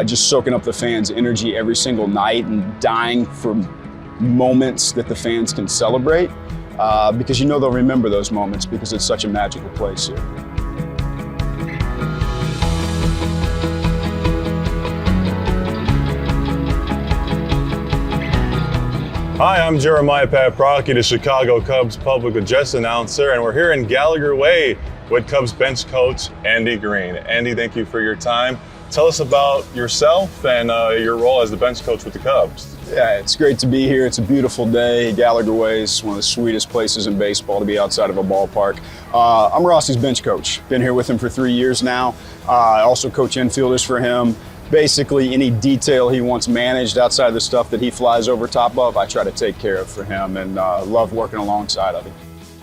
just soaking up the fans' energy every single night and dying for moments that the fans can celebrate, because you know they'll remember those moments because it's such a magical place here. Hi, I'm Jeremiah Paprocki, the Chicago Cubs public address announcer, and we're here in Gallagher Way with Cubs bench coach Andy Green. Andy, thank you for your time. Tell us about yourself and your role as the bench coach with the Cubs. Yeah, it's great to be here. It's a beautiful day. Gallagher Way is one of the sweetest places in baseball to be outside of a ballpark. I'm Rossi's bench coach. Been here with him for 3 years now. I also coach infielders for him. Basically, any detail he wants managed outside of the stuff that he flies over top of, I try to take care of for him, and love working alongside of him.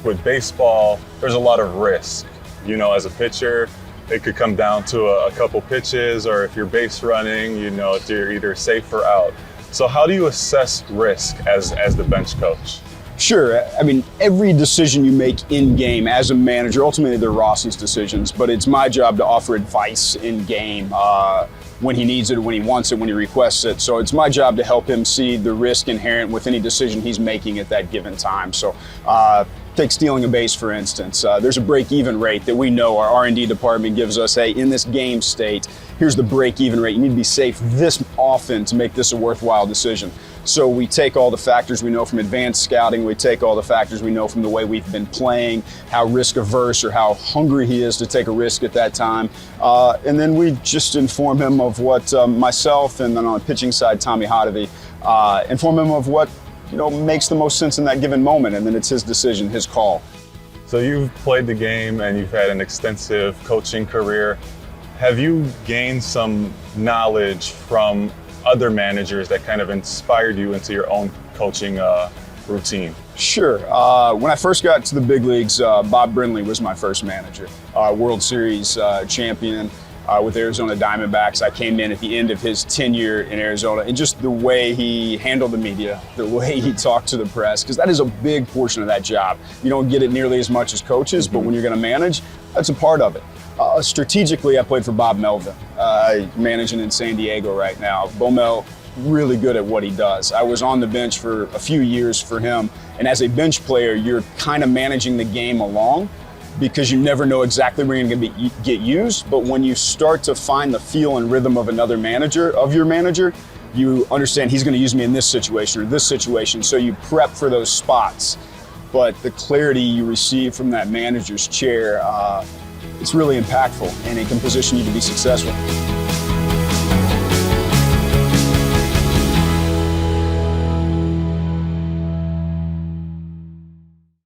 With baseball, there's a lot of risk. You know, as a pitcher, it could come down to a couple pitches, or if you're base running, you know, if you're either safe or out. So how do you assess risk as the bench coach? Sure. I mean, every decision you make in game as a manager, ultimately they're Rossi's decisions, but it's my job to offer advice in game when he needs it, when he wants it, when he requests it. So it's my job to help him see the risk inherent with any decision he's making at that given time. So take stealing a base, for instance. There's a break-even rate that we know our R&D department gives us. Hey, in this game state, here's the break-even rate. You need to be safe this often to make this a worthwhile decision. So we take all the factors we know from advanced scouting, we take all the factors we know from the way we've been playing, how risk averse or how hungry he is to take a risk at that time. And then we just inform him of what myself and then on the pitching side, Tommy Hotovy, inform him of what makes the most sense in that given moment. And then it's his decision, his call. So you've played the game and you've had an extensive coaching career. Have you gained some knowledge from other managers that kind of inspired you into your own coaching routine? Sure. When I first got to the big leagues, Bob Brindley was my first manager, World Series champion with Arizona Diamondbacks. I came in at the end of his tenure in Arizona, and just the way he handled the media, the way he talked to the press, because that is a big portion of that job. You don't get it nearly as much as coaches, but when you're going to manage, that's a part of it. Strategically, I played for Bob Melvin, managing in San Diego right now. Bo Mel, really good at what he does. I was on the bench for a few years for him, and as a bench player, you're kind of managing the game along because you never know exactly where you're going to get used. But when you start to find the feel and rhythm of another manager, of your manager, you understand he's going to use me in this situation or this situation, so you prep for those spots. But the clarity you receive from that manager's chair, it's really impactful, and it can position you to be successful.